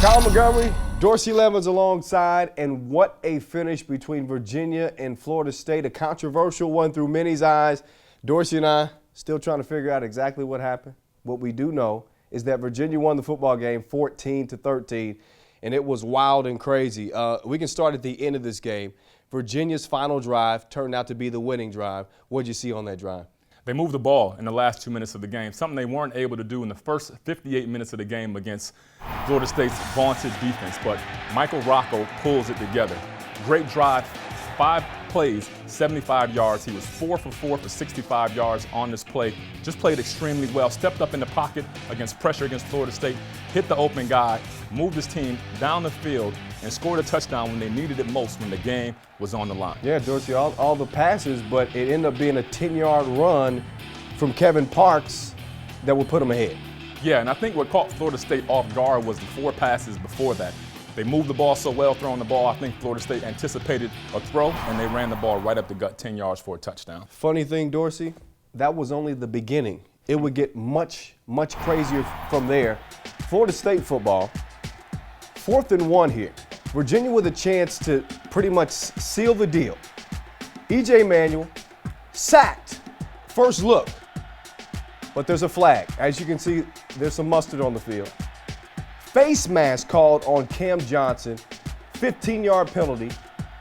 Kyle Montgomery, Dorsey Levens alongside, and what a finish between Virginia and Florida State. A controversial one through many's eyes. Dorsey and I still trying to figure out exactly what happened. What we do know is that Virginia won the football game 14-13, and it was wild and crazy. We can start at the end of this game. Virginia's final drive turned out to be the winning drive. What did you see on that drive? They moved the ball in the last 2 minutes of the game, something they weren't able to do in the first 58 minutes of the game against Florida State's vaunted defense. But Michael Rocco pulls it together. Great drive, 5 plays, 75 yards. He was 4 for 4 for 65 yards on this play. Just played extremely well. Stepped up in the pocket against pressure against Florida State, hit the open guy, moved his team down the field, and scored a touchdown when they needed it most, when the game was on the line. Yeah, Dorsey, all the passes, but it ended up being a 10-yard run from Kevin Parks that would put them ahead. Yeah, and I think what caught Florida State off guard was the 4 passes before that. They moved the ball so well throwing the ball, I think Florida State anticipated a throw, and they ran the ball right up the gut 10 yards for a touchdown. Funny thing, Dorsey, that was only the beginning. It would get much, much crazier from there. Florida State football, 4th and 1 here. Virginia with a chance to pretty much seal the deal. E.J. Manuel sacked, first look, but there's a flag. As you can see, there's some mustard on the field. Face mask called on Cam Johnson, 15-yard penalty.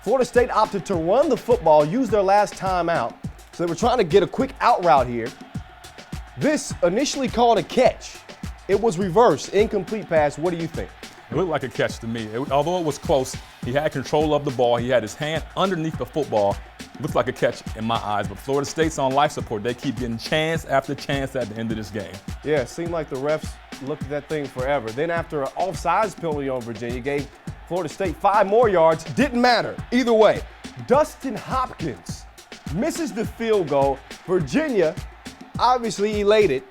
Florida State opted to run the football, use their last timeout, so they were trying to get a quick out route here. This initially called a catch. It was reversed, incomplete pass. What do you think? It looked like a catch to me. Although it was close, he had control of the ball. He had his hand underneath the football. Looked like a catch in my eyes. But Florida State's on life support. They keep getting chance after chance at the end of this game. Yeah, it seemed like the refs looked at that thing forever. Then after an offsides penalty on Virginia, gave Florida State 5 more yards. Didn't matter. Either way, Dustin Hopkins misses the field goal. Virginia, obviously elated.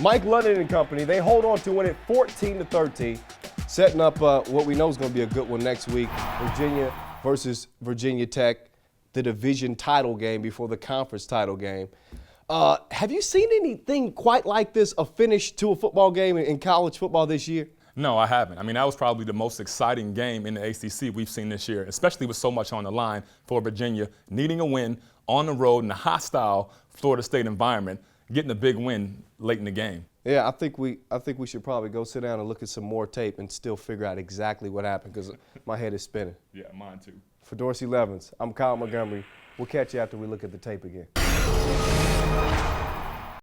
Mike London and company, they hold on to win it 14-13. Setting up what we know is going to be a good one next week. Virginia versus Virginia Tech, the division title game before the conference title game. Have you seen anything quite like this, a finish to a football game in college football this year? No, I haven't. I mean, that was probably the most exciting game in the ACC we've seen this year, especially with so much on the line for Virginia, needing a win on the road in a hostile Florida State environment, getting a big win late in the game. Yeah, I think we should probably go sit down and look at some more tape and still figure out exactly what happened, because my head is spinning. Yeah, mine too. For Dorsey Levens, I'm Kyle Montgomery. We'll catch you after we look at the tape again.